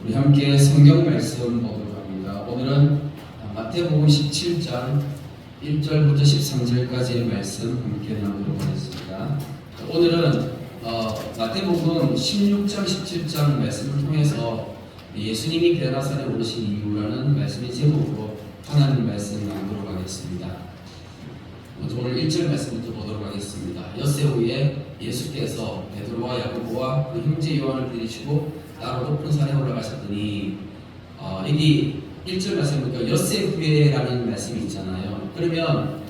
우리 함께 성경 말씀 보도록 합니다. 오늘은 마태복음 17장 1절부터 13절까지의 말씀 함께 나누도록 하겠습니다. 오늘은 마태복음 16장 17장 말씀을 통해서 예수님이 베드로산에 오르신 이유라는 말씀의 제목으로 하나님 말씀 나누도록 하겠습니다. 오늘 1절 말씀부터 보도록 하겠습니다. 엿새 후에 예수께서 베드로와 야고보와 그 형제 요한을 데리시고 따로 높은 산에 올라가셨더니 여기 1절 말씀에 보니까 엿새 후에라는 말씀이 있잖아요. 그러면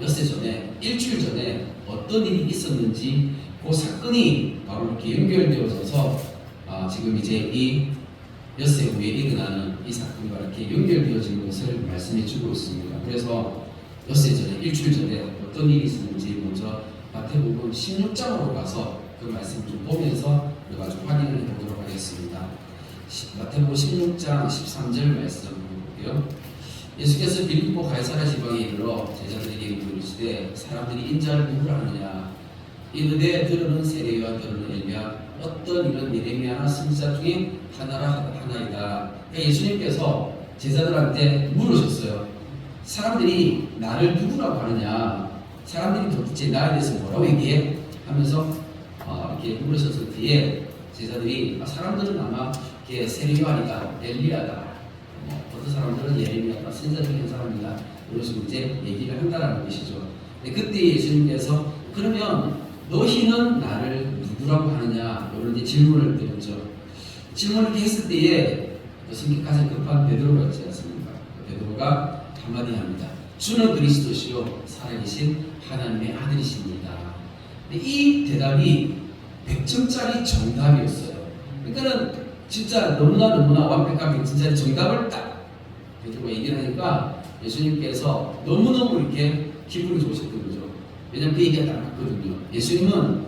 엿새 전에 일주일 전에 어떤 일이 있었는지 그 사건이 바로 이렇게 연결되어져서 지금 이제 이 엿새 후에 일어나는 이 사건과 이렇게 연결되어진 것을 말씀해 주고 있습니다. 그래서 엿새 전에 일주일 전에 어떤 일이 있었는지 먼저 마태복음 16장으로 가서 그 말씀 좀 보면서 우리가 좀 확인을 해보도록 하겠습니다. 마태복음 16장 13절 말씀 볼게요. 예수께서 빌립보 가이사랴 지방에 이르러 제자들에게 이르시되 사람들이 인자를 누구라 하느냐 이르되 들으는 세례요한 들으는 엘리야 어떤 이런 예레미야나 선지자 중에 하나이다. 그러니까 예수님께서 제자들한테 물으셨어요. 사람들이 나를 누구라고 하느냐, 사람들이 도대체 나에 대해서 뭐라고 얘기해? 하면서 이렇게 물으셨을 때에 제자들이 사람들은 아마 세례요한이다, 엘리야다, 어떤 사람들은 예레미야다, 선지자 중에 사람이다, 이런 식으로 이제 얘기를 한다는 것이죠. 그때 예수님께서 그러면 너희는 나를 누구라고 하느냐, 이런 이제 질문을 드렸죠. 질문을 이렇게 했을 때에 성격 가장 급한 베드로가 있지 않습니까? 베드로가 한마디 합니다. 주는 그리스도시요 살아계신 하나님의 아들이십니다. 이 대답이 100점짜리 정답이었어요. 그러니까는 진짜 너무나 완벽한 100점짜리 정답을 딱 베드로가 얘기를 하니까 예수님께서 너무너무 이렇게 기분이 좋으셨던 거죠. 왜냐면 그 얘기가 딱 맞거든요. 예수님은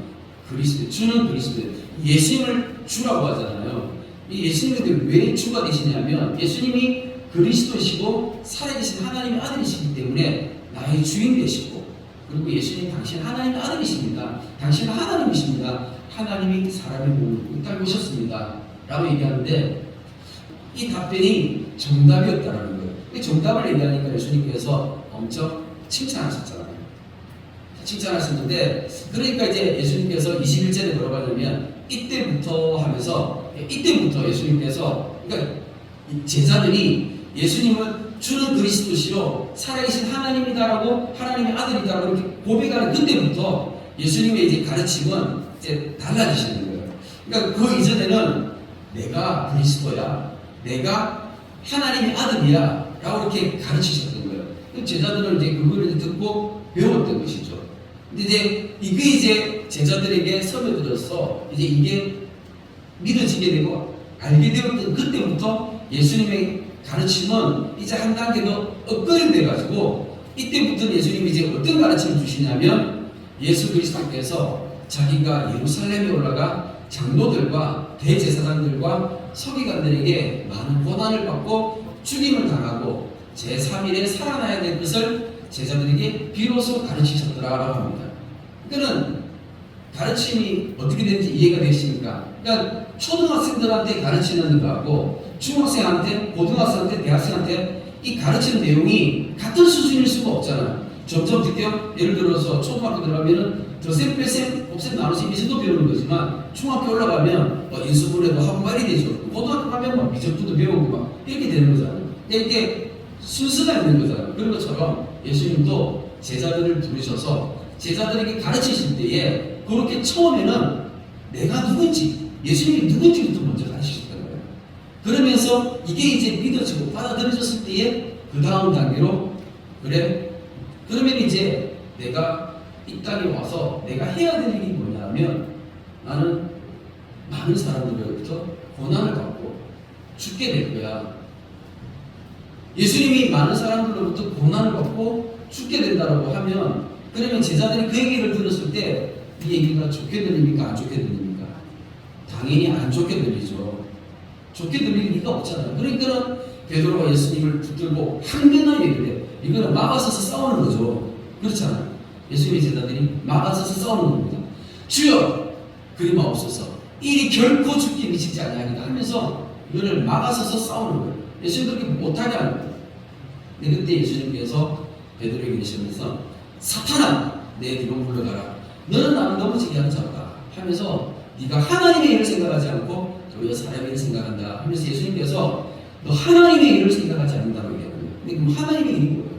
그리스도, 주는 그리스도, 예수님을 주라고 하잖아요. 이 예수님이 왜 주가 되시냐면 예수님이 그리스도시고 살아계신 하나님의 아들이시기 때문에 나의 주인 되시고, 그리고 예수님 당신 하나님의 아들이십니다. 당신은 하나님이십니다. 하나님이 사람의 몸을 이 땅에 오셨습니다 라고 얘기하는데 이 답변이 정답이었다는 거예요. 이 정답을 얘기하니까 예수님께서 엄청 칭찬하셨잖아요. 칭찬하셨는데 그러니까 이제 예수님께서 21절에 들어가려면 이때부터 하면서 이때부터 예수님께서 그러니까 제자들이 예수님은 주는 그리스도시요 살아계신 하나님이다라고 하나님의 아들이다라고 이렇게 고백하는 그때부터 예수님의 이제 가르침은 이제 달라지시는 거예요. 그러니까 그 이전에는 내가 그리스도야, 내가 하나님의 아들이야 라고 이렇게 가르치셨던 거예요. 제자들은 이제 그거를 듣고 배웠던 것이죠. 근데 이게 이제 제자들에게 스며들어서 이제 이게 믿어지게 되고 알게 되었던 그때부터 예수님의 가르침은 이제 한 단계 더 업그레이드 돼가지고 이때부터 예수님이 이제 어떤 가르침을 주시냐면 예수 그리스도께서 자기가 예루살렘에 올라가 장로들과 대제사장들과 서기관들에게 많은 고난을 받고 죽임을 당하고 제3일에 살아나야 될 것을 제자들에게 비로소 가르치셨더라라고 합니다. 그러니까 가르침이 어떻게 되는지 이해가 되십니까? 그러니까 초등학생들한테 가르치는 거하고 중학생한테, 고등학생한테, 대학생한테 이 가르치는 내용이 같은 수준일 수가 없잖아요. 점점 드디어 예를 들어서 초등학교 들어가면은 더셈, 빼셈, 곱셈, 나눗셈 이 정도 배우는 거지만 중학교 올라가면 인수분해도 하고 말이 되죠. 고등학교 가면 미적분도 배우고 막 이렇게 되는 거잖아요. 이게 순서가 있는 거잖아요. 그런 것처럼 예수님도 제자들을 부르셔서 제자들에게 가르치실 때에 그렇게 처음에는 내가 누군지, 예수님이 누군지부터 먼저 가르치셨다는 거예요. 그러면서 이게 이제 믿어지고 받아들여졌을 때에 그 다음 단계로 그래? 그러면 이제 내가 이 땅에 와서 내가 해야 될 일이 뭐냐면 나는 많은 사람들로부터 고난을 받고 죽게 될 거야. 예수님이 많은 사람들로부터 고난을 받고 죽게 된다고 하면 그러면 제자들이 그 얘기를 들었을 때 이 얘기가 좋게 들립니까? 안 좋게 들립니까? 당연히 안 좋게 들리죠. 좋게 들릴 리가 없잖아요. 그러니까 베드로가 예수님을 붙들고 항변한 얘기를 해. 이거는 막아서서 싸우는 거죠. 그렇잖아요. 예수님의 제자들이 막아서서 싸우는 겁니다. 주여 그리 마옵소서 일이 결코 죽게 미치지 아니하리라 하면서 이거를 막아서서 싸우는 거예요. 예수님 그렇게 못하게 하는 거예요. 근데 그때 예수님께서 베드로에게 계시면서 사탄아 내 뒤로 물러가라. 너는 나를 넘어지게 하는 자다 하면서 네가 하나님의 일을 생각하지 않고 도리어 사람의 일을 생각한다 하면서 예수님께서 너 하나님의 일을 생각하지 않는다고 얘기하거든요. 근데 그럼 하나님의 일이 뭐예요?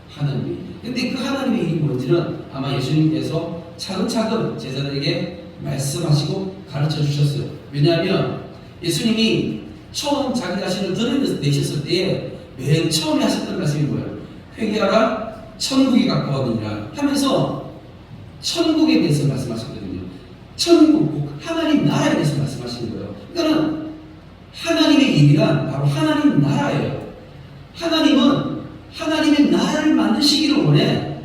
하나님의 일. 근데 그 하나님의 일이 뭔지는 아마 예수님께서 차근차근 제자들에게 말씀하시고 가르쳐 주셨어요. 왜냐하면 예수님이 처음 자기 자신을 드러내셨을 때에 맨 처음에 하셨던 말씀이 뭐예요? 회개하라 천국이 가까웠느니라 하면서 천국에 대해서 말씀하셨거든요. 천국, 하나님 나라에 대해서 말씀하시는 거예요. 그러니까 하나님의 일이란 바로 하나님 나라예요. 하나님은 하나님의 나라를 만드시기를 원해.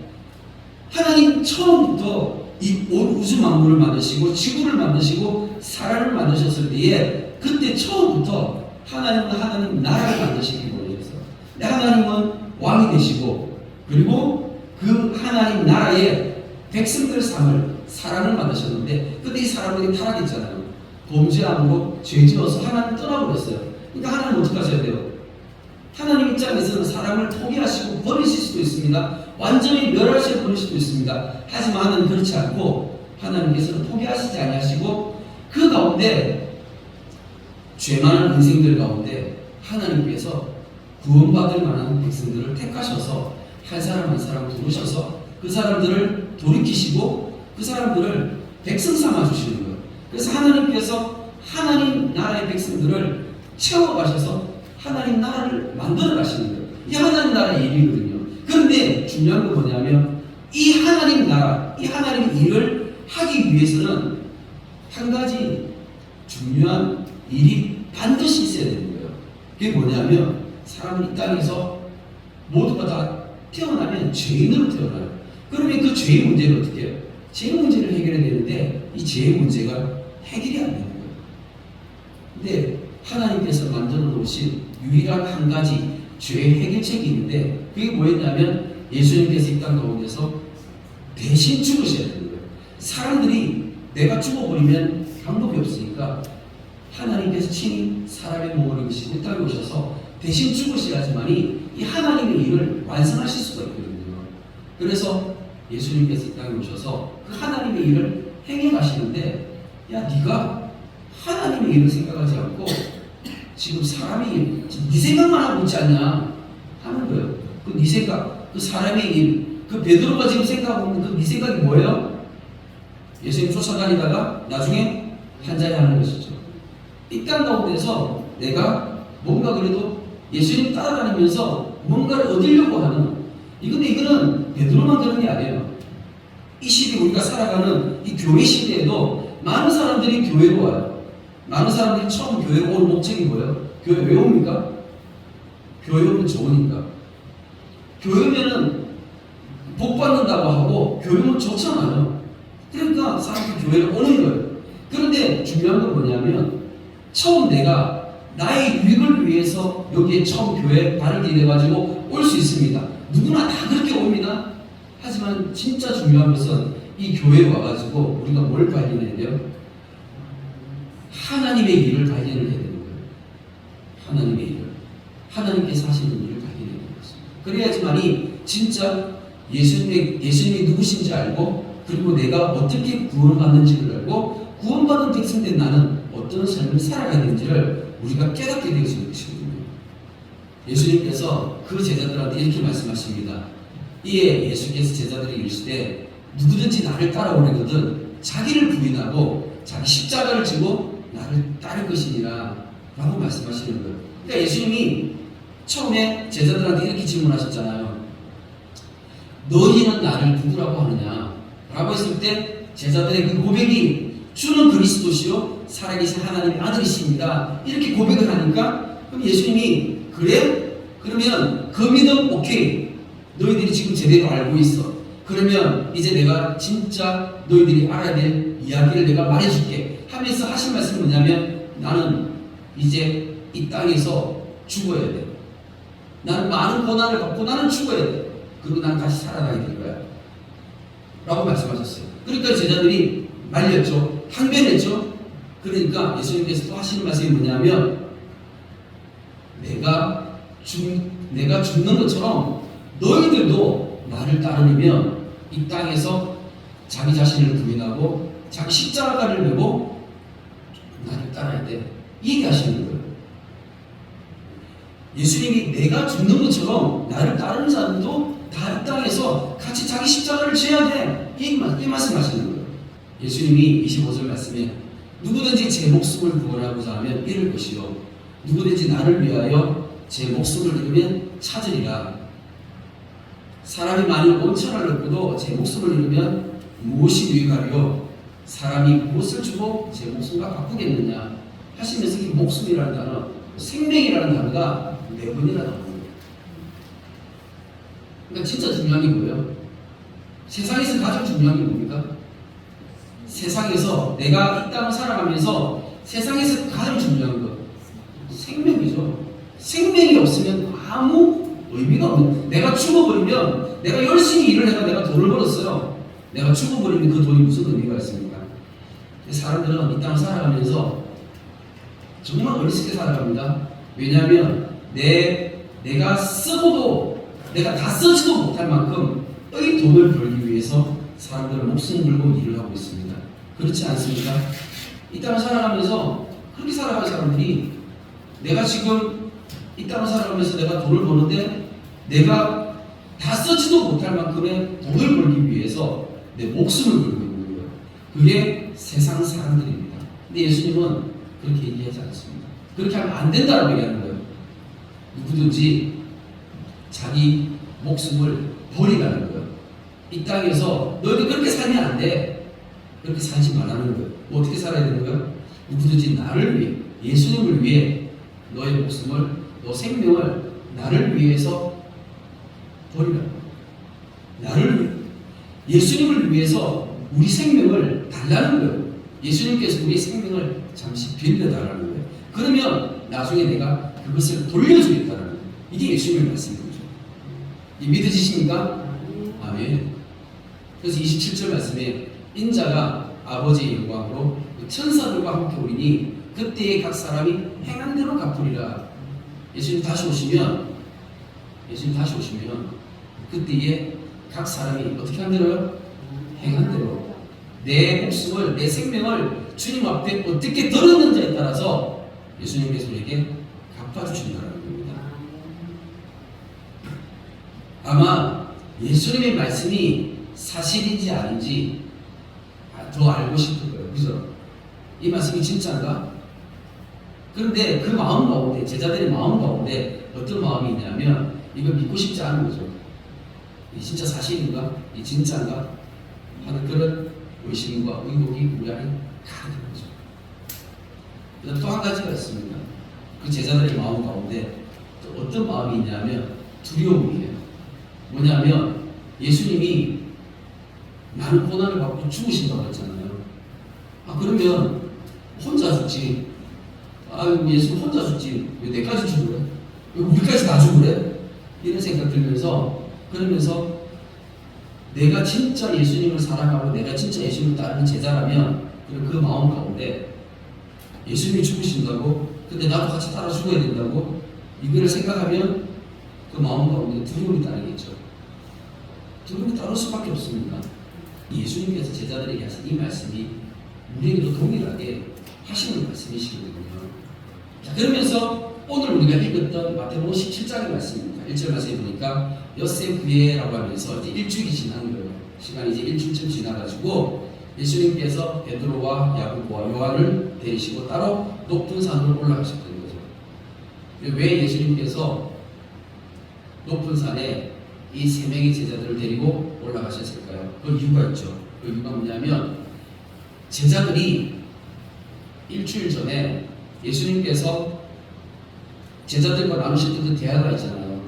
하나님 처음부터 이 온 우주 만물을 만드시고 지구를 만드시고 사람을 만드셨을 때에 그때 처음부터 하나님은 하나님 나라를 만드시기를 원하셨어요. 근데 하나님은 왕이 되시고 그리고 그 하나님 나라의 백성들 삼을 사람을 만드셨는데 근데 이 사람들이 타락했잖아요. 범죄함으로 죄지어서 하나님 떠나버렸어요. 그러니까 하나님 어떻게 하셔야 돼요? 하나님 입장에서는 사람을 포기하시고 버리실 수도 있습니다. 완전히 멸하시고 버릴 수도 있습니다. 하지만 하나님 그렇지 않고 하나님께서는 포기하시지 아니하시고 그 가운데 죄 많은 인생들 가운데 하나님께서 구원받을 만한 백성들을 택하셔서 한 사람 한 사람 부르셔서 그 사람들을 돌이키시고 그 사람들을 백성 삼아 주시는 거예요. 그래서 하나님께서 하나님 나라의 백성들을 채워가셔서 하나님 나라를 만들어 가시는 거예요. 이게 하나님 나라의 일이거든요. 그런데 중요한 건 뭐냐면 이 하나님 나라, 이 하나님 일을 하기 위해서는 한 가지 중요한 일이 반드시 있어야 되는 거예요. 그게 뭐냐면 사람은 이 땅에서 모두가 다 태어나면 죄인으로 태어나요. 그러면 그 죄의 문제를 어떻게 해요? 죄의 문제를 해결해야 되는데 이 죄의 문제가 해결이 안 되는 거예요. 근데 하나님께서 만들어 놓으신 유일한 한 가지 죄의 해결책이 있는데 그게 뭐였냐면 예수님께서 이 땅 가운데서 대신 죽으셔야 되는 거예요. 사람들이 내가 죽어버리면 방법이 없으니까 하나님께서 친히 사람의 몸을 입으시고 이 땅에 오셔서 대신 죽으셔야지만이 이 하나님의 일을 완성하실 수가 있거든요. 그래서 예수님께서 이 땅에 오셔서 그 하나님의 일을 행해 가시는데 야 네가 하나님의 일을 생각하지 않고 지금 사람의 일, 지금 네 생각만 하고 있지 않냐 하는 거예요. 그 네 생각, 그 사람의 일, 그 베드로가 지금 생각하고 있는 그 네 생각이 뭐예요? 예수님 쫓아다니다가 나중에 한자리 하는 것이죠. 이 땅 가운데서 내가 뭔가 그래도 예수님 따라다니면서 뭔가를 얻으려고 하는 이거는 베드로만 그런 게 아니에요. 이 시대 우리가 살아가는 이 교회 시대에도 많은 사람들이 교회로 와요. 많은 사람들이 처음 교회로 올 목적이 뭐예요? 교회 왜 옵니까? 교회 오면 좋으니까. 교회 오면은 복 받는다고 하고 교회 오면 좋잖아요. 그러니까 사람들이 교회를 오는 거예요. 그런데 중요한 건 뭐냐면 처음 내가 나의 유익을 위해서 여기에 처음 교회에 발을 디뎌가지고 올 수 있습니다. 누구나 다 그렇게 옵니다. 하지만 진짜 중요한 것은 이 교회에 와가지고 우리가 뭘 발견해야 돼요? 하나님의 일을 발견을 해야 되는 거예요. 하나님의 일을. 하나님께서 하시는 일을 발견해야 되는 것입니다. 그래야지만이 진짜 예수님이 누구신지 알고 그리고 내가 어떻게 구원받는지를 알고 구원받은 백성된 나는 어떤 삶을 살아가야 되는지를 우리가 깨닫게 되어지는 것이거든요. 예수님께서 그 제자들한테 이렇게 말씀하십니다. 이에 예수께서 제자들에게 이르시되 누구든지 나를 따라오려거든 자기를 부인하고 자기 십자가를 지고 나를 따를 것이니라 라고 말씀하시는 거예요. 그러니까 예수님이 처음에 제자들한테 이렇게 질문하셨잖아요. 너희는 나를 누구라고 하느냐? 라고 했을 때 제자들의 그 고백이 주는 그리스도시요 살아계신 하나님의 아들이십니다. 이렇게 고백을 하니까 그럼 예수님이 그래? 그러면 그 믿음 오케이. 너희들이 지금 제대로 알고 있어. 그러면 이제 내가 진짜 너희들이 알아야 될 이야기를 내가 말해줄게 하면서 하신 말씀이 뭐냐면 나는 이제 이 땅에서 죽어야 돼. 나는 많은 고난을 받고 나는 죽어야 돼. 그리고 난 다시 살아나야 될 거야. 라고 말씀하셨어요. 그러니까 제자들이 말렸죠. 항변했죠. 그러니까 예수님께서 또 하시는 말씀이 뭐냐면 내가 죽는 것처럼 너희들도 나를 따르면 이 땅에서 자기 자신을 부인하고 자기 십자가를 메고 나를 따라야 돼. 이 얘기하시는 거예요. 예수님이 내가 죽는 것처럼 나를 따르는 자들도 다 이 땅에서 같이 자기 십자가를 져야 돼. 이 말씀하시는 거예요. 예수님이 25절 말씀에 누구든지 제 목숨을 구원하고자 하면 잃을 것이요 누구든지 나를 위하여 제 목숨을 잃으면 찾으리라. 사람이 만일 온 천하를 얻고도 제 목숨을 잃으면 무엇이 유익하리요? 사람이 무엇을 주고 제 목숨과 바꾸겠느냐 하시면서 이 목숨이라는 단어, 생명이라는 단어가 4번이나 나오는 거예요. 그러니까 진짜 중요한 게 뭐예요? 세상에서 가장 중요한 게 뭡니까? 세상에서 내가 이 땅을 살아가면서 세상에서 가장 중요한 것 생명이죠. 생명이 없으면 아무 의미가 없는, 내가 죽어버리면 내가 열심히 일을 해서 내가 돈을 벌었어요. 내가 죽어버리면 그 돈이 무슨 의미가 있습니까? 사람들은 이 땅을 살아가면서 정말 어리석게 살아갑니다. 왜냐하면 내가 쓰고도 내가 다 쓰지도 못할 만큼의 돈을 벌기 위해서 사람들은 목숨을 걸고 일을 하고 있습니다. 그렇지 않습니까? 이 땅을 살아가면서 그렇게 살아가는 사람들이 내가 지금 이 땅을 살아가면서 내가 돈을 버는데 내가 다 쓰지도 못할 만큼의 돈을 벌기 위해서 내 목숨을 걸고 있는 거예요. 그게 세상 사람들입니다. 근데 예수님은 그렇게 얘기하지 않습니다. 그렇게 하면 안 된다고 얘기하는 거예요. 누구든지 자기 목숨을 버리라는 거예요. 이 땅에서 너희들 그렇게 살면 안 돼. 그렇게 살지 말라는 거예요. 뭐 어떻게 살아야 되는 거예요? 누구든지 나를 위해, 예수님을 위해 너의 목숨을, 너 생명을 나를 위해서 버리라는 거예요. 나를, 예수님을 위해서 우리 생명을 달라는 거예요. 예수님께서 우리의 생명을 잠시 빌려달라는 거예요. 그러면 나중에 내가 그것을 돌려주겠다는 거예요. 이게 예수님의 말씀인 거죠. 이 믿으시십니까? 아멘. 그래서 27절 말씀에 인자가 아버지의 영광으로 천사들과 함께 오리니 그때에 각 사람이 행한 대로 갚으리라. 예수님 다시 오시면 그때에 각 사람이 어떻게 한대로요? 행한 대로 내 목숨을, 내 생명을 주님 앞에 어떻게 들었는지에 따라서 예수님께서 우리에게 갚아주신다는 겁니다. 아마 예수님의 말씀이 사실인지 아닌지 더 알고 싶을 거예요. 그죠? 이 말씀이 진짜인가? 그런데 그 마음 가운데, 제자들의 마음 가운데 어떤 마음이 있냐면 이걸 믿고 싶지 않은 거죠. 이 진짜 사실인가? 이 진짜인가? 하는 그런 의심과 의혹이 우리 안에 가득한 거죠. 그다음 또 한 가지가 있습니다. 그 제자들의 마음 가운데 또 어떤 마음이 있냐면 두려움이에요. 뭐냐면 예수님이 많은 고난을 받고 죽으신다고 했잖아요. 그러면 혼자 죽지. 예수 혼자 죽지. 왜 내까지 죽으래? 왜 우리까지 다 죽으래? 이런 생각 들면서, 그러면서 내가 진짜 예수님을 사랑하고 내가 진짜 예수님을 따르는 제자라면 그 마음 가운데 예수님이 죽으신다고, 근데 나도 같이 따라 죽어야 된다고 이거를 생각하면 그 마음 가운데 두려움이 따르겠죠. 두려움이 따를 수밖에 없습니다. 예수님께서 제자들에게 하신 이 말씀이 우리에게도 동일하게 하시는 말씀이시거든요. 자, 그러면서 오늘 우리가 읽었던 마태복음 17장의 말씀입니다. 1절 말씀에 보니까 엿새 후에라고 하면서 이제 일주일이 지난 거예요. 시간이 이제 일주일쯤 지나가지고 예수님께서 베드로와 야고보와 요한을 데리시고 따로 높은 산으로 올라가셨던 거죠. 왜 예수님께서 높은 산에 이 세 명의 제자들을 데리고 올라가셨을까요? 그 이유가 있죠. 그 이유가 뭐냐면 제자들이 일주일 전에 예수님께서 제자들과 나누셨던 그 대화가 있잖아요.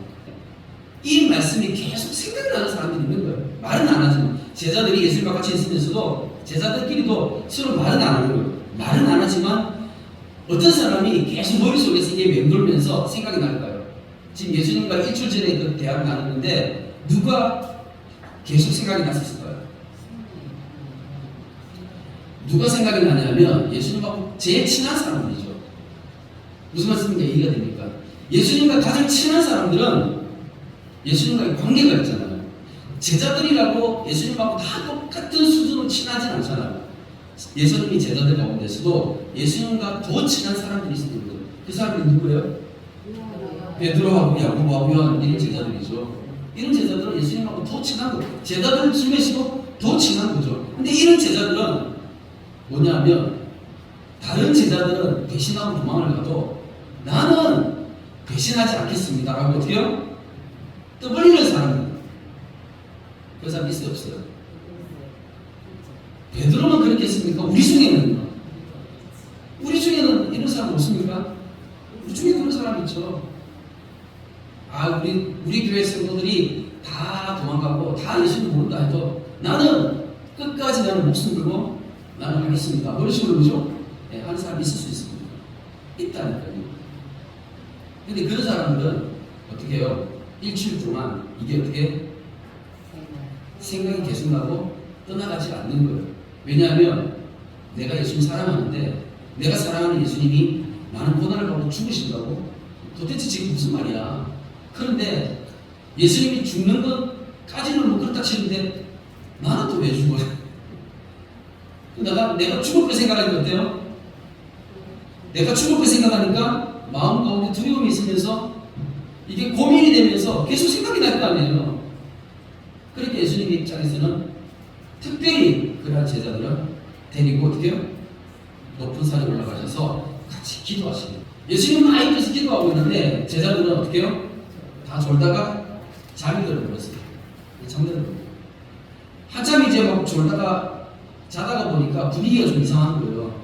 이 말씀이 계속 생각나는 사람들이 있는 거예요. 말은 안 하지만 제자들이 예수님과 같이 있으면서도 제자들끼리도 서로 말은 안 하는 거예요. 말은 안 하지만 어떤 사람이 계속 머릿속에서 이게 맴돌면서 생각이 날까요? 지금 예수님과 일주일 전에 그 대화를 나눴는데 누가 계속 생각이 났었을까요? 누가 생각이 나냐면 예수님하고 제일 친한 사람들이죠. 무슨 말씀인가 이해가 됩니까? 예수님과 가장 친한 사람들은 예수님과의 관계가 있잖아요. 제자들이라고 예수님하고 다 똑같은 수준으로 친하진 않잖아요. 예수님이 제자들 가운데서도 예수님과 더 친한 사람들이 있습니다. 그 사람이 누구예요? 베드로하고 야고보하고 요한 이런 제자들이죠. 이런 제자들은 예수님하고 더 친한 거예요. 제자들 중에서도 더 친한 거죠. 근데 이런 제자들은 뭐냐면 다른 제자들은 배신하고 도망을 가도 나는 배신하지 않겠습니다 라고 어떻게 해요? 떠벌리는 사람입니다. 그 사람 있어요 없어요? 베드로만 그렇게 했습니까? 우리 중에는 이런 사람 없습니까? 우리 중에 그런 사람 있죠. 우리 교회 성도들이 다 도망가고 다 예수님 모른다 해도 나는 끝까지 나는 목숨 걸고 나는 하겠습니다. 그런 식으로 그죠? 네, 하는 사람이 있을 수 있습니다. 있다니까요. 근데 그런 사람들은 어떻게 해요? 일주일 동안 이게 어떻게 생각이 계속 나고 떠나가지 않는 거예요. 왜냐하면 내가 예수님 사랑하는데 내가 사랑하는 예수님이 많은 고난을 받고 죽으신다고? 도대체 지금 무슨 말이야? 그런데 예수님이 죽는 것까지는 뭐 그렇다 치는데 나는 또 왜 죽어요? 내가 죽을 거 생각하니까 어때요? 내가 죽을 거 생각하니까 마음 가운데 두려움이 있으면서 이게 고민이 되면서 계속 생각이 날 거 아니에요. 그러니까 예수님 입장에서는 특별히 그러한 제자들은 데리고 어떻게 해요? 높은 산에 올라가셔서 같이 기도하시는. 예수님 막 옆에서 기도하고 있는데 제자들은 어떻게 해요? 다 졸다가 잠이 들어버렸어요. 잠들어버려요. 한참 이제 막 졸다가 자다가 보니까 분위기가 좀 이상한 거예요.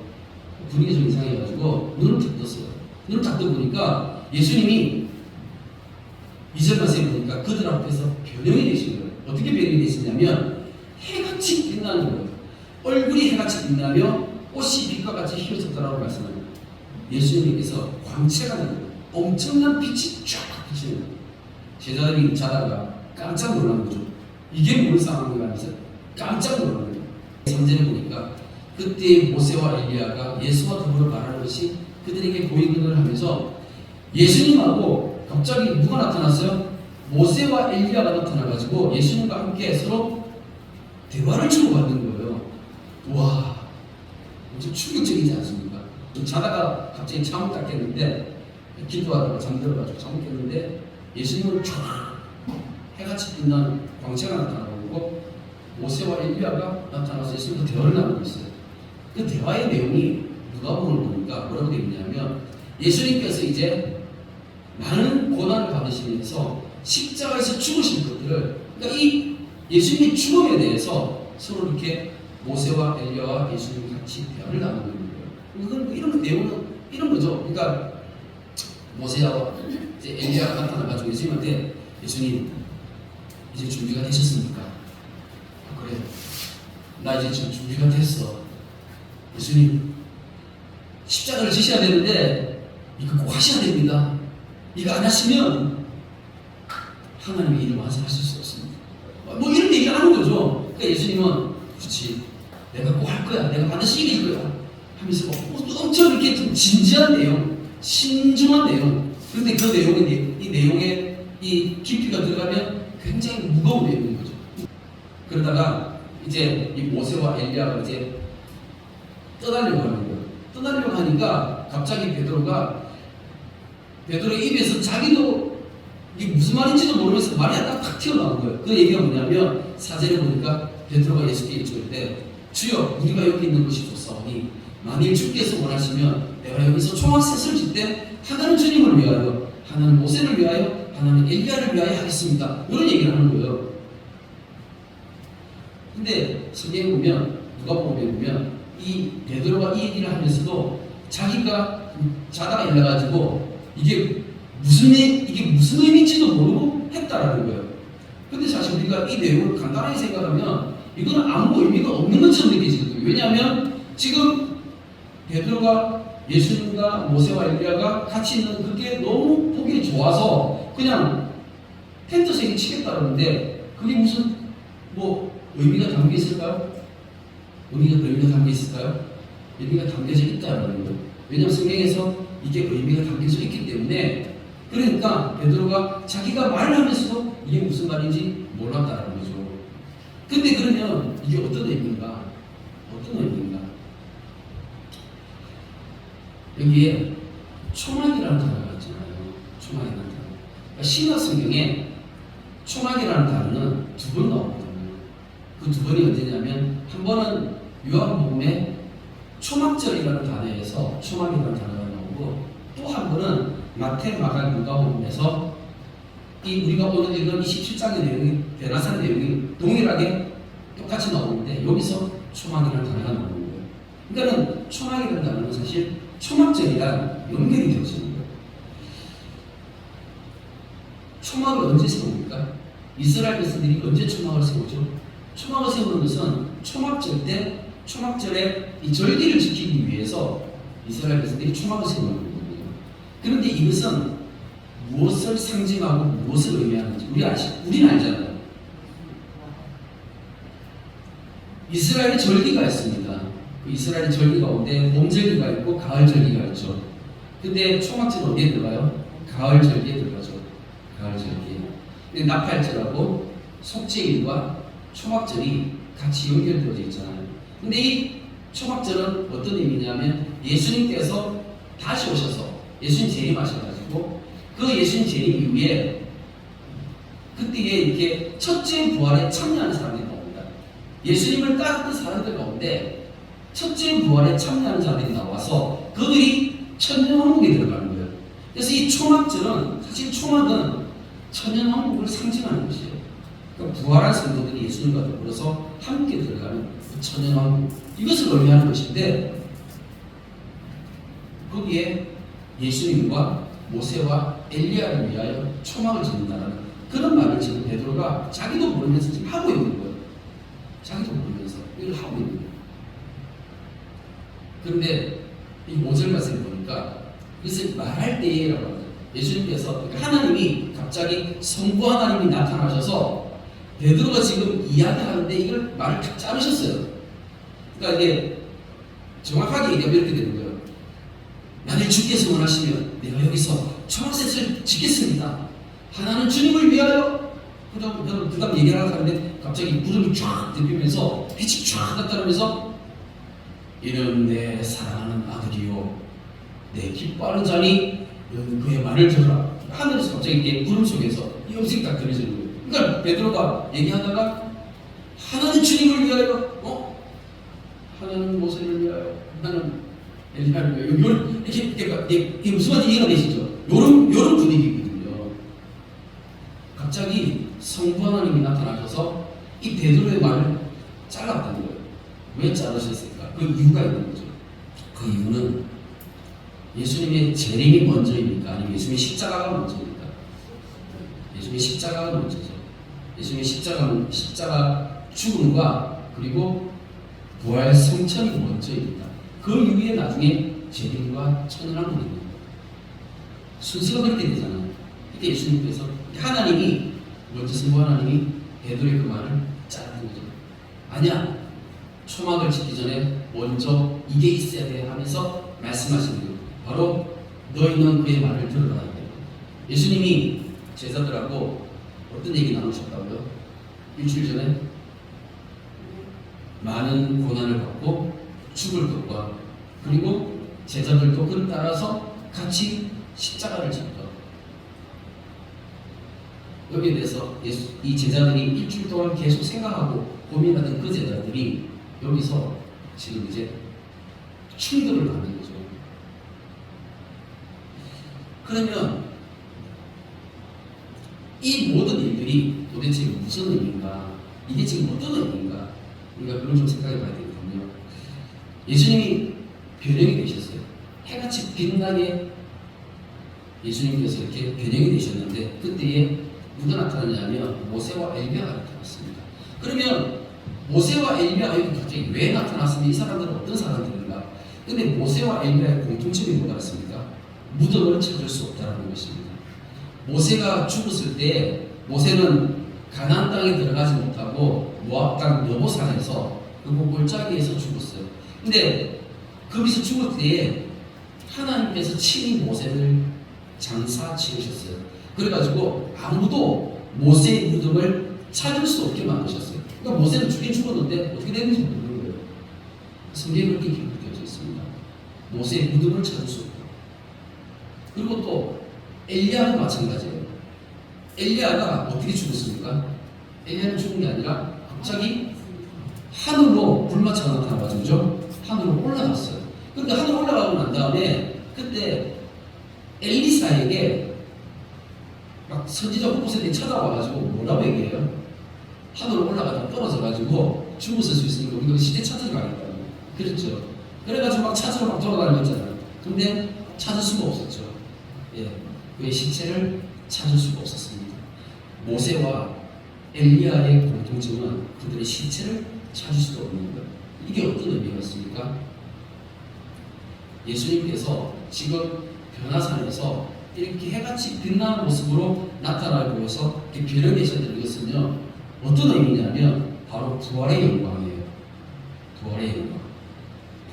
분위기가 좀 이상해가지고 눈을 탁 떴어요. 눈을 탁 떠보니까 예수님이 2절 말씀에 보니까 그들 앞에서 변형이 되신 거예요. 어떻게 변형이 되시냐면 해같이 빛나는 거예요. 얼굴이 해같이 빛나며 옷이 빛과 같이 휘어졌다라고 말씀합니다. 예수님께서 광채가 나는 거예요. 엄청난 빛이 쫙 비치는 거예요. 제자들이 자다가 깜짝 놀란 거죠. 이게 뭔 상황인가 하면서 깜짝 놀란 거예요. 3절에 보니까 그때 모세와 엘리야가 예수와 더불어 말하는 것이 그들에게 보이기를 하면서 예수님하고 갑자기 누가 나타났어요? 모세와 엘리야가 나타나가지고 예수님과 함께 서로 대화를 주고받는 거예요. 와, 좀 충격적이지 않습니까? 좀 자다가 갑자기 잠을 딱 깼는데 기도하다가 잠들어가지고 잠을 깼는데 예수님을 쫙 해같이 빛나는 광채가 나타나고 모세와 엘리야가 나타나서 예수님과 대화를 나누고 있어요. 그 대화의 내용이 누가복음을 보니까 뭐라고 되어 있냐면 예수님께서 이제 많은 고난을 받으시면서 십자가에서 죽으신 것들을, 그러니까 이 예수님의 죽음에 대해서 서로 이렇게 모세와 엘리야와 예수님이 같이 대화를 나누는 거예요. 이건 이런 내용은 이런 거죠. 그러니까 모세와 이제 엘리야가 나타나가지고 예수님한테 예수님 이제 준비가 되셨습니까? 그래, 나 이제 지금 준비가 됐어. 예수님 십자가를 지셔야 되는데 이거 꼭 하셔야 됩니다. 이거 안 하시면 하나님의 이름 하실 수 없습니다. 뭐 이런 얘기를 하는 거죠. 그러니까 예수님은 그렇지, 내가 꼭 할 거야, 내가 반드시 이길 거야 하면서 엄청 이렇게 좀 진지한 내용, 신중한 내용. 그런데 그 내용에 이 내용에 이 깊이가 들어가면 굉장히 무거운 내용인 거죠. 그러다가 이제 이 모세와 엘리야가 이제 떠나려고 하는 거예요. 떠나려고 하니까 갑자기 베드로의 입에서 자기도 이게 무슨 말인지도 모르면서 말이 딱 튀어나온 거예요. 그 얘기가 뭐냐면 4절에 보니까 베드로가 예수께 여쭤을 때 주여 우리가 여기 있는 것이 좋사오니 만일 주께서 원하시면 내가 여기서 총합셋을 질 때 하나는 주님을 위하여, 하나는 모세를 위하여, 하나는 엘리야를 위하여 하겠습니다. 이런 얘기를 하는 거예요. 근데 성경에 보면, 누가복음에 보면 이 베드로가 이 얘기를 하면서도 자기가 자다가 일어나가지고 이게 무슨 의미인지도 모르고 했다라는 거예요. 근데 사실 우리가 이 내용을 간단하게 생각하면 이거는 아무 의미가 없는 것처럼 느껴지거든요. 왜냐하면 지금 베드로가 예수님과 모세와 엘리야가 같이 있는 그게 너무 보기 좋아서 그냥 텐트 세기 치겠다는데 그게 무슨 뭐 의미가 담겨 있을까요? 의미가 담겨 있을까요? 의미가 담겨져 있다라는 거예요. 왜냐하면 성경에서 이게 의미가 담겨져 있기 때문에 그러니까 베드로가 자기가 말을 하면서도 이게 무슨 말인지 몰랐다는 거죠. 근데 그러면 이게 어떤 의미인가? 어떤 의미인가? 여기에 초막이라는 단어가 있잖아요. 초막이라는 단어. 그러니까 신약 성경에 초막이라는 단어는 두 번 나오거든요. 그 두 번이 언제냐면 한 번은 요한복음에 초막절이라는 단어에서 초막이라는 단어가 나오고 또 한 번은 마태, 마가, 누가복음에서 이 우리가 오늘 읽은 27장의 내용이 베라산 내용이 동일하게 똑같이 나오는데 여기서 초막이라는 단어가 나오는 거예요. 그러니까는 초막이라는 단어는 사실 초막절이랑 연결이 되어지는 거예요. 초막을 언제 세웁니까? 이스라엘 백성들이 언제 초막을 세우죠? 초막을 세우는 것은 초막절 때 초막절에 이 절기를 지키기 위해서 이스라엘 백성들이 초막을 세우는 거거든요. 그런데 이것은 무엇을 상징하고 무엇을 의미하는지 우리는 알잖아요. 이스라엘의 절기가 있습니다. 그 이스라엘의 절기 가운데 봄절기가 있고 가을절기가 있죠. 근데 초막절은 어디에 들어가요? 가을절기에 들어가죠. 가을절기에. 나팔절하고 속죄일과 초막절이 같이 연결되어져 있잖아요. 근데 이 초막절은 어떤 의미냐면 예수님께서 다시 오셔서 예수님 재림하셔가지고 그 예수님 재림 이후에 그때에 이렇게 첫째 부활에 참여하는 사람들이 나옵니다. 예수님을 따랐던 사람들 가운데 첫째 부활에 참여하는 사람들이 나와서 그들이 천년왕국에 들어가는 거예요. 그래서 이 초막절은 사실 초막은 천년왕국을 상징하는 것이에요. 그러니까 부활한 성도들이 예수님과 더불어서 함께 들어가는 그 천년왕국 이것을 의미하는 것인데 거기에 예수님과 모세와 엘리야를 위하여 초막을 짓는다는 그런 말을 지금 베드로가 자기도 모르면서 지금 하고 있는 거예요. 자기도 모르면서 이걸 하고 있는 거예요. 그런데 이 5절 말씀을 보니까 그것을 말할 때라고 합니다. 예수님께서 하나님이 갑자기 성부 하나님이 나타나셔서 베드로가 지금 이야기하는데 이걸 말을 딱 자르셨어요. 그러니까 이게 정확하게 얘기하면 이렇게 되는 거예요. 만일 주께서 원하시면 내가 여기서 초막셋을 짓겠습니다. 하나는 주님을 위하여 그 다음 얘기를 하는데 갑자기 구름이 쫙 덮이면서 빛이 쫙 나타나면서 이는 내 사랑하는 아들이요 내 기뻐하는 자니 그의 말을 들으라. 하늘에서 갑자기 이렇게 구름 속에서 이 음성이 딱 들려지는 거예요. 그러니까 베드로가 얘기하다가 하나는 주님을 위하여 하나는 모세를 위하여 하나는 엘리야를 위하여 이게 무슨 말인지 이해가 되시죠? 요런 분위기거든요. 갑자기 성부 하나님이 나타나셔서 이 베드로의 말을 잘랐다는 거예요. 왜 자르셨을까? 그 이유가 있는 거죠. 그 이유는 예수님의 재림이 먼저입니까? 아니면 예수님의 십자가가 먼저입니까? 예수님의 십자가가 먼저죠. 예수님의 십자가 죽음과 그리고 부활 성천이 먼저입니다. 그 이후에 나중에 재림과 천년왕국입니다. 순서가 그렇게 되잖아요. 그때 예수님께서 하나님이 먼저 성부 하나님이 베드로의 그 말을 자르는 거죠. 아니야. 초막을 짓기 전에 먼저 이게 있어야 돼 하면서 말씀하시는 거예요. 바로 너희는 그의 말을 들으라. 예수님이 제자들하고 어떤 얘기 나누셨다고요? 일주일 전에 많은 고난을 받고 죽을 것과 그리고 제자들도 그를 따라서 같이 십자가를 짓다. 여기에 대해서 이 제자들이 일주일 동안 계속 생각하고 고민하던 그 제자들이 여기서 지금 이제 충격을 받는 거죠. 그러면 이 모든 일들이 도대체 무슨 의미인가? 이게 지금 어떤 의미인가? 우리가 그걸 좀 생각해 봐야 되거든요. 예수님이 변형이 되셨어요. 해같이 빛나게 예수님께서 이렇게 변형이 되셨는데 그때에 누가 나타났냐면 모세와 엘리야가 나타났습니다. 그러면 모세와 엘리야가 여기 갑자기 왜 나타났으면 이 사람들은 어떤 사람들인가? 근데 모세와 엘리야의 공통점이 뭐가 있습니까? 무덤을 찾을 수 없다는 것입니다. 모세가 죽었을 때 모세는 가나안 땅에 들어가지 못하고 모압 땅 여보산에서 그 골짜기에서 죽었어요. 근데 거기서 죽을 때에 하나님께서 친히 모세를 장사 지으셨어요. 그래가지고 아무도 모세의 무덤을 찾을 수 없게 만드셨어요. 그러니까 모세는 죽긴 죽었는데 어떻게 되는지 모르는 거예요. 성경에 그렇게 기록되어 있습니다. 모세의 무덤을 찾을 수 없다. 그리고 또 엘리야도 마찬가지예요. 엘리야가 어떻게 죽었습니까? 엘리야는 죽은 게 아니라 갑자기 하늘로 불마차가 나타나가지고 하늘로 올라갔어요. 그런데 하늘로 올라가고 난 다음에 그때 엘리사에게 막 선지자 후보생이 찾아와가지고 뭐라고 얘기해요? 하늘로 올라가다 떨어져가지고 죽었을 수 있으니까 우리가 시대 찾으러 가겠다. 그렇죠. 그래가지고 막 찾으러 막 돌아다니고 있잖아요. 근데 찾을 수가 없었죠. 예, 그의 시체를 찾을 수가 없었습니다. 모세와 엘리야의 공통점은 그들의 시체를 찾을 수가 없는 것. 이게 어떤 의미였습니까? 예수님께서 지금 변화산에서 이렇게 해같이 빛나는 모습으로 나타나고 해서 이렇게 변해 계셨다는 것은요, 어떤 의미냐면 바로 부활의 영광이에요. 부활의 영광.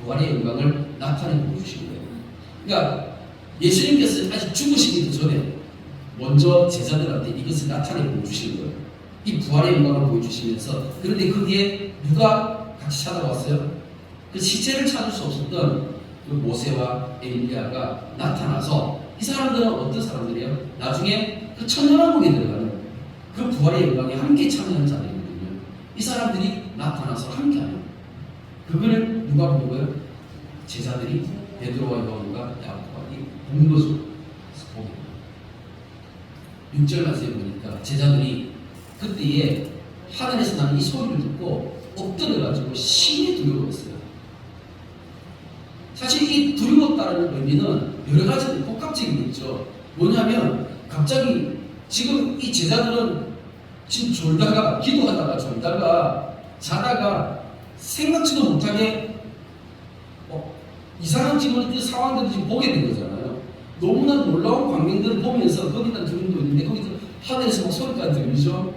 부활의 영광을 나타내 보여주신 거예요. 그러니까 예수님께서 아직 죽으시기도 전에 먼저 제자들한테 이것을 나타내 보여주신 거예요. 이 부활의 영광을 보여주시면서, 그런데 거기에 누가 같이 찾아왔어요? 그 시체를 찾을 수 없었던 그 모세와 엘리야가 나타나서, 이 사람들은 어떤 사람들이에요? 나중에 그 천년왕국에 들어가는 그 부활의 영광에 함께 참여하는 자들이거든요. 이 사람들이 나타나서 함께하는, 그거를 누가 본 거예요? 제자들이 베드로와 요한과 야고보가 본 거죠. 6절 말씀에 보니까 제자들이 그때에 하늘에서 나는 이 소리를 듣고 엎드려가지고 심히 두려워했어요. 사실 이 두려웠다는 의미는 여러 가지 복합적인 게 있죠. 뭐냐면 갑자기 지금 이 제자들은 지금 졸다가 기도하다가 졸다가 자다가 생각지도 못하게 이상한 지금 그 상황들을 지금 보게 된 거잖아요. 너무나 놀라운 광경들을 보면서 거기다 두림도 있는데 거기서 하늘에서 막 소리까지 들리죠.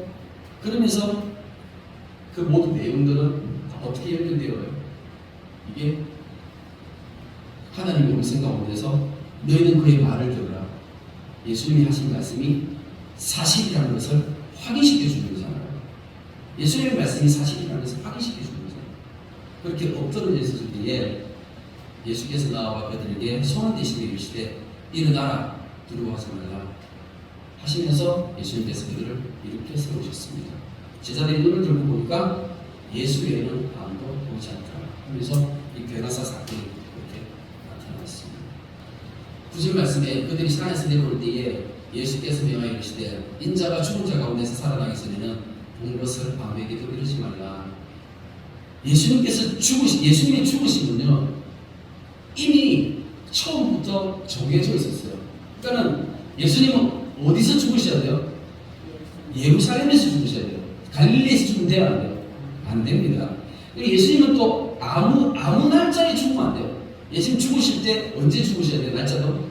그러면서 그 모든 내용들은 어떻게 연결되어요? 이게 하나님의 음성 가운데서 너희는 그의 말을 들으라. 예수님이 하신 말씀이 사실이라는 것을 확인시켜 주는 거잖아요. 예수님의 말씀이 사실이라는 것을 확인시켜 주는 거잖아요. 그렇게 엎드려 있을 때에 예수께서 나와 그들에게 손을 대시며 이르시되 일어나라, 두려워하지 말라 하시면서 예수님께서 그들을 일으켜 세우셨습니다. 제자들이 눈을 들고 보니까 예수 외에는 아무도 보지 않다 하면서 이 변화사 사건이 이렇게 나타났습니다. 9절 말씀에 그들이 산에서 내려올 때에 예수께서 명하여 이르시되 인자가 죽은 자 가운데서 살아나기 전에는 본 것을 아무에게도 이르지 말라. 예수님이 죽으시면요 이미 처음부터 정해져 있었어요. 그러니까는 예수님은 어디서 죽으셔야 돼요? 예루살렘에서 죽으셔야 돼요. 갈릴리에서 죽으면 돼요, 안 돼요? 안 됩니다. 예수님은 또 아무 날짜에 죽으면 안 돼요. 예수님 죽으실 때 언제 죽으셔야 돼요? 날짜도?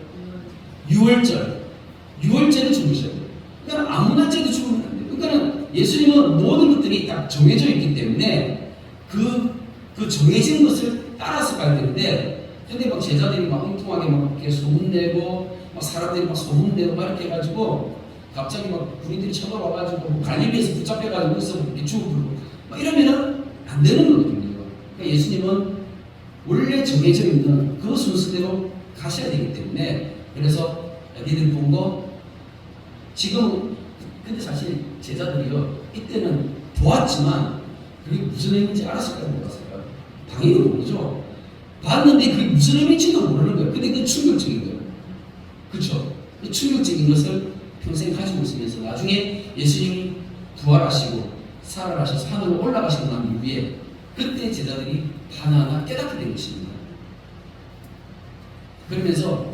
6월절에 죽으셔야 돼요. 그러니까 아무 날짜에도 죽으면 안 돼요. 그러니까 예수님은 모든 것들이 딱 정해져 있기 때문에 그 정해진 것을 따라서 가야 되는데, 근데 막 제자들이 막 엉뚱하게 막 이렇게 소문내고, 막 사람들이 막 소문내고 막 이렇게 해가지고, 갑자기 막 군인들이 쳐들어와가지고, 갈릴리에서 붙잡혀가지고, 여기서 이렇게 죽고, 막 이러면은 안 되는 거거든요. 그러니까 예수님은 원래 정해져 있는 그 순서대로 가셔야 되기 때문에, 그래서 니들 본 거, 지금, 근데 사실 제자들이요, 이때는 보았지만, 그게 무슨 의미인지 알았을까요? 몰랐을까요? 당연히 모르죠. 봤는데 그게 무슨 의미인지도 모르는 거예요. 근데 그게 충격적인 거예요. 그렇죠? 그 충격적인 것을 평생 가지고 있으면서 나중에 예수님이 부활하시고 살아나셔서 하늘로 올라가시고 난 이후에 그때 제자들이 하나하나 깨닫게 된 것입니다. 그러면서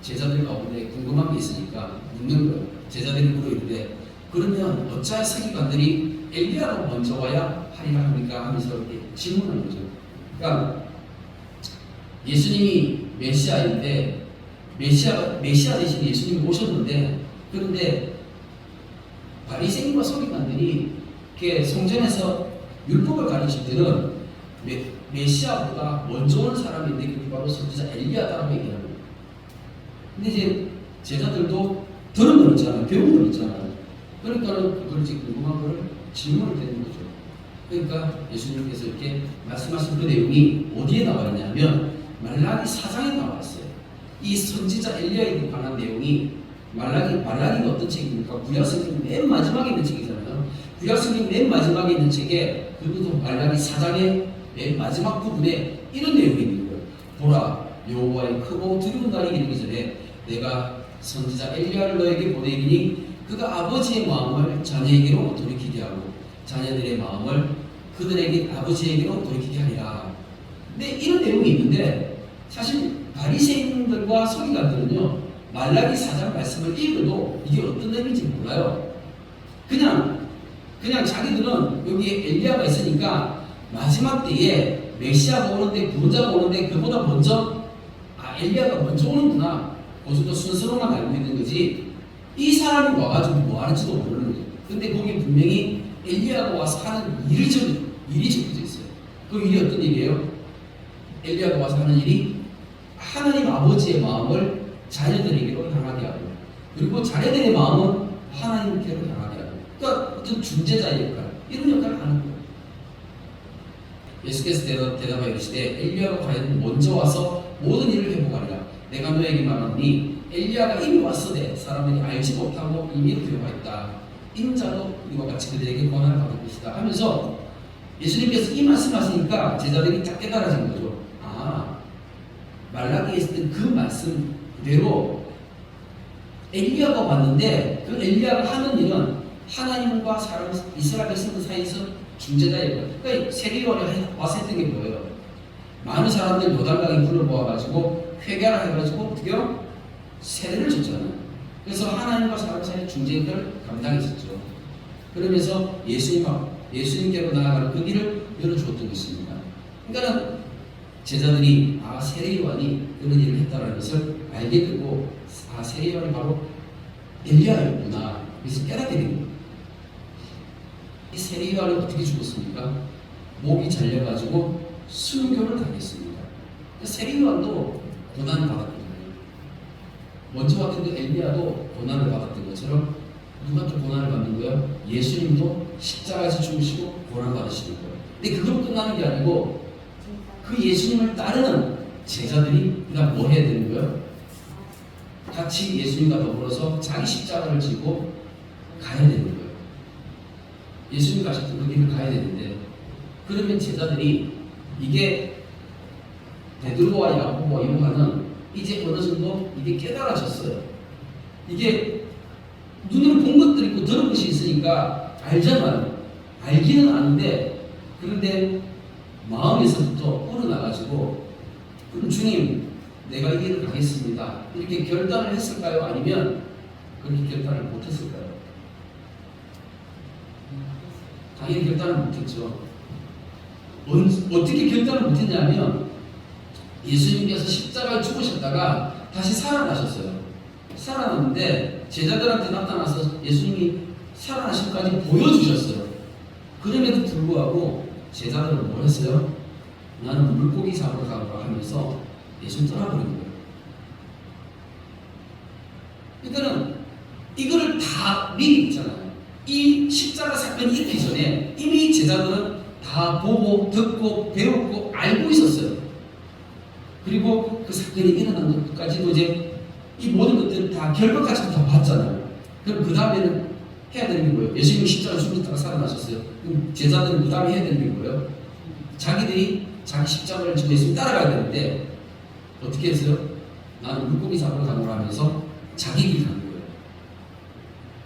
제자들 가운데 궁금한 게 있으니까 묻는 거예요. 제자들이 물어이르되 그러면 어찌하여 서기관들이 엘리야가 먼저 와야 하리라 합니까? 하면서 이렇게 질문하는 거죠. 그러니까 예수님이 메시아인데 메시아 대신 예수님이 오셨는데, 그런데 바리새인과 서기관들이 이렇게 성전에서 율법을 가르칠 때는 메시아보다 먼저 온 사람인데 그게 바로 선지자 엘리야다라고 얘기하는 거예요. 근데 이제 제자들도 들은 건 있잖아요. 배운 건 있잖아요. 그러니까는 그걸 이제 궁금한 거를 질문을 드리는 거죠. 그러니까 예수님께서 이렇게 말씀하신 그 내용이 어디에 나와 있냐면 말라기 4장에 나와 있어요. 이 선지자 엘리야에 관한 내용이 말라기가 어떤 책입니까? 구약성경 맨 마지막에 있는 책이잖아요. 구약성경 맨 마지막에 있는 책에 그것도 말라기 4장의 맨 마지막 부분에 이런 내용이 있는 거예요. 보라, 여호와의 크고 두려운 날이 이르기 전에 내가 선지자 엘리야를 너에게 보내리니 그가 아버지의 마음을 자녀에게로 돌이키게 하고 자녀들의 마음을 그들에게 아버지에게로 돌이키게 하리라. 근데 이런 내용이 있는데 사실 바리새인들과 서기관들은요 말라기 4장 말씀을 읽어도 이게 어떤 내용인지 몰라요. 그냥 자기들은 여기에 엘리야가 있으니까 마지막 때에 메시아가 오는데 구원자가 오는데 그보다 먼저 엘리야가 먼저 오는구나. 거기서 순서로만 알고 있는 거지. 이 사람이 와가지고 뭐 하는지도 모르는 거죠. 근데 거기 분명히 엘리야가 와서 하는 일이 적혀져 있어요. 그 일이 어떤 일이에요? 엘리야가 와서 하는 일이 하나님 아버지의 마음을 자녀들에게로 향하게 하고 그리고 자녀들의 마음은 하나님께로 향하게 하고 그러니까 어떤 중재자의 역할 이런 역할을 하는 거예요. 예수께서 대답하여 이르시되 엘리야가 과연 먼저 와서 모든 일을 회복하리라. 내가 너에게 말하노니 엘리야가 이미 왔으되 사람들이 알지 못하고 이미 두려워했다. 인자도 이와 같이 그들에게 권한을 받을 것이다 하면서 예수님께서 이 말씀하시니까 제자들이 딱 깨달아진 거죠. 말라기에 있었던 그 말씀 그대로 엘리야가 왔는데 그 엘리야가 하는 일은 하나님과 사람 이스라엘 백성들 사이에서 중재자예요. 그러니까 세리요한이 와서 했던 게 뭐예요? 많은 사람들 요단강에 불을 모아가지고 회개하라 해가지고 어떻게 세례를 줬잖아요. 그래서 하나님과 사람 사이의 중재를 감당했었죠. 그러면서 예수님께로 나아가는 그 길을 열어주었던 것입니다. 그러니까 제자들이 세례요한이 그런 일을 했다는 것을 알게 되고 세례요한이 바로 엘리야였구나. 그래서 깨닫게 된 거예요. 이 세례요한이 어떻게 죽었습니까? 목이 잘려가지고 순교를 당했습니다. 세례요한도 고난을 받았거든요. 먼저 왔던 그 엘리야도 고난을 받았던 것처럼 누가 또 고난을 받는 거예요? 예수님도 십자가에서 죽으시고 고난 받으시는 거예요. 근데 그걸로 끝나는 게 아니고 그 예수님을 따르는 제자들이 그다음 뭐 해야 되는 거예요? 같이 예수님과 더불어서 자기 십자가를 지고 가야 되는 거예요. 예수님 가셨던 그 길을 가야 되는데 그러면 제자들이 이게 베드로와 야고보와 요한은 이제 어느 정도 이게 깨달아졌어요. 이게 눈으로 본 것들이 있고 들은 것이 있으니까 알잖아요. 알기는 아는데 그런데 마음에서부터 우러나가지고 그럼 주님 내가 이 길을 가겠습니다. 이렇게 결단을 했을까요? 아니면 그렇게 결단을 못했을까요? 당연히 결단을 못했죠. 어떻게 결단을 못했냐면 예수님께서 십자가를 죽으셨다가 다시 살아나셨어요. 살아났는데 제자들한테 나타나서 예수님이 살아나신 것까지 보여주셨어요. 그럼에도 불구하고 제자들은 뭘 했어요? 나는 물고기 잡으러 가보라 하면서 예수님 떠나버린 거예요. 그러니까는 이거를 다 미리 있잖아요. 이 십자가 사건이 있기 전에 이미 제자들은 다 보고 듣고 배웠고 알고 있었어요. 그리고 그 사건이 일어난 것까지도 이제 이 모든 것들을 다 결과까지 다 봤잖아요. 그럼 그 다음에는 해야 되는 게 뭐예요? 예수님이 십자가 죽으셨다가 살아나셨어요. 그럼 제자들은 그 다음에 해야 되는 게 뭐예요? 자기들이 자기 십자가를 지고 예수님 따라가야 되는데 어떻게 했어요? 나는 물고기 잡으러 가노라 하면서 자기 길 가는 거예요.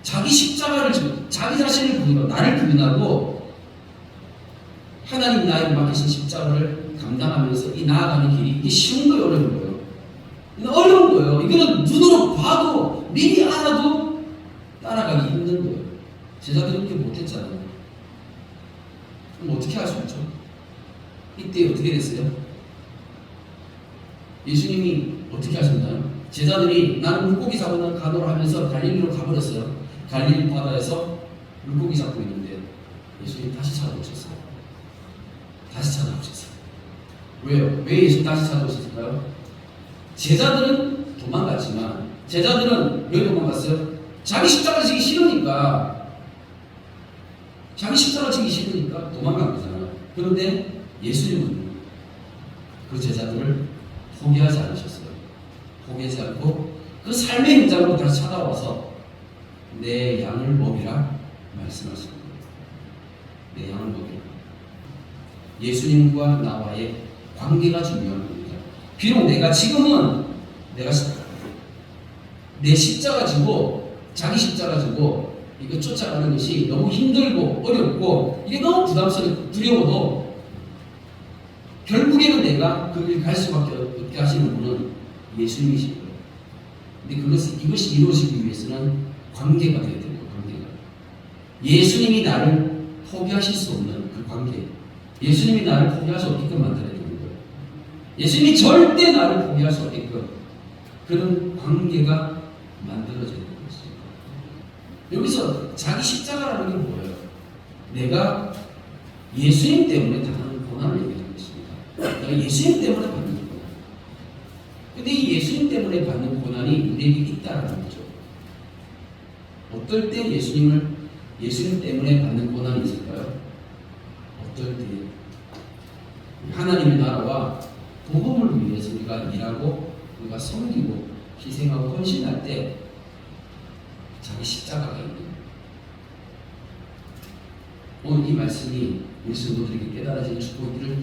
자기 십자가를 지고 자기 자신을 부인하고 나를 부인하고 하나님 나에게 맡기신 십자가를 감당하면서 이 나아가는 길이 이게 쉬운 거예요? 어려운 거예요? 어려운 거예요. 이거는 눈으로 봐도 미리 알아도 따라가기 힘든 거예요. 제자들이 그렇게 못했잖아요. 그럼 어떻게 할 수 있죠? 이때 어떻게 됐어요? 예수님이 어떻게 하셨나요? 제자들이 나는 물고기 잡으러 가노라 하면서 갈릴리로 가버렸어요. 갈릴리 바다에서 물고기 잡고 있는데 예수님이 다시 찾아오셨어요. 다시 찾아오셨어요. 왜요? 왜 예수 다시 찾아오셨을까요? 제자들은 도망갔지만 제자들은 왜 도망갔어요? 자기 십자가 지기 싫으니까 도망간 거잖아요. 그런데 예수님은 그 제자들을 포기하지 않으셨어요. 포기하지 않고 그 삶의 현장으로 다시 찾아와서 내 양을 먹이라 말씀하십니다. 내 양을 먹이라. 예수님과 나와의 관계가 중요한 겁니다. 비록 내가 지금은 내 십자가 지고 자기 십자가 지고 이거 쫓아가는 것이 너무 힘들고 어렵고 이게 너무 부담스럽고 두려워도 결국에는 내가 그 길 갈 수밖에 없게 하시는 분은 예수님이실 거예요. 근데 이것이 이루어지기 위해서는 관계가 되어야 돼요. 관계가. 예수님이 나를 포기하실 수 없는 그 관계. 예수님이 나를 포기할 수 없게끔 만들어야 되는 거예요. 예수님이 절대 나를 포기할 수 없게끔 그런 관계가 만들어져야 되는 것입니다. 여기서 자기 십자가라는 게 뭐예요? 내가 예수님 때문에 당하는 고난을 얘기하는 것입니다. 내가 예수님 때문에 받는 고난. 근데 이 예수님 때문에 받는 고난이 우리에게 있다라는 거죠. 어떨 때 예수님 때문에 받는 고난이 있을까요? 어떨 때 하나님의 나라와 복음을 위해서 우리가 일하고 우리가 섬기고 희생하고 헌신할 때 자기 십자가가 있는 오늘 이 말씀이 우리 성도들에게 깨달아지는 축복을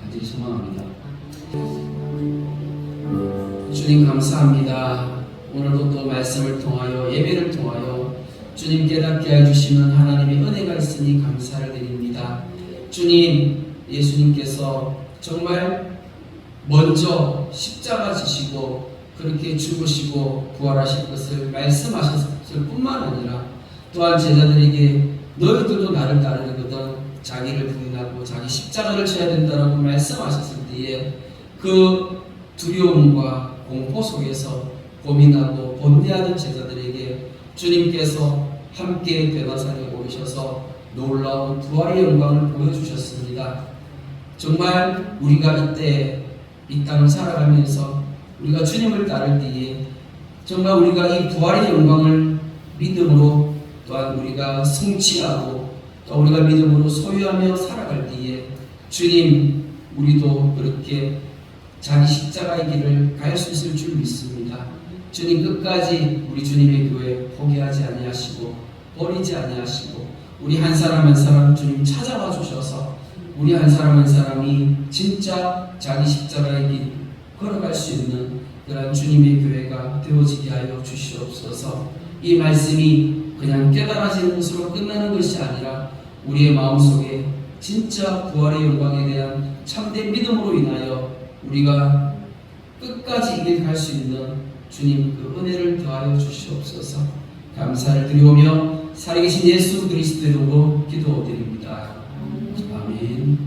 간절히 소망합니다. 주님 감사합니다. 오늘도 또 말씀을 통하여 예배를 통하여 주님 깨닫게 해주시는 하나님의 은혜가 있으니 감사를 드립니다. 주님, 예수님께서 정말 먼저 십자가 지시고 그렇게 죽으시고 부활하실 것을 말씀하셨을 뿐만 아니라 또한 제자들에게 너희들도 나를 따르거든 자기를 부인하고 자기 십자가를 져야 된다라고 말씀하셨을 때에 그 두려움과 공포 속에서 고민하고 번뇌하는 제자들에게 주님께서 함께 변화산에 오르셔서 놀라운 부활의 영광을 보여주셨습니다. 정말 우리가 이때 이 땅을 살아가면서 우리가 주님을 따를 때에 정말 우리가 이 부활의 영광을 믿음으로 또한 우리가 성취하고 또 우리가 믿음으로 소유하며 살아갈 때에 주님 우리도 그렇게 자기 십자가의 길을 갈 수 있을 줄 믿습니다. 주님 끝까지 우리 주님의 교회 포기하지 아니하시고 버리지 아니하시고 우리 한 사람 한 사람 주님 찾아와 주셔서 우리 한 사람 한 사람이 진짜 자기 십자가의 길 걸어갈 수 있는 그런 주님의 교회가 되어지게 하여 주시옵소서. 이 말씀이 그냥 깨달아지는 것으로 끝나는 것이 아니라 우리의 마음속에 진짜 부활의 영광에 대한 참된 믿음으로 인하여 우리가 끝까지 이 길 갈 수 있는 주님 그 은혜를 더하여 주시옵소서. 감사를 드리오며 살아계신 예수 그리스도의 이름으로 기도드립니다. 아멘.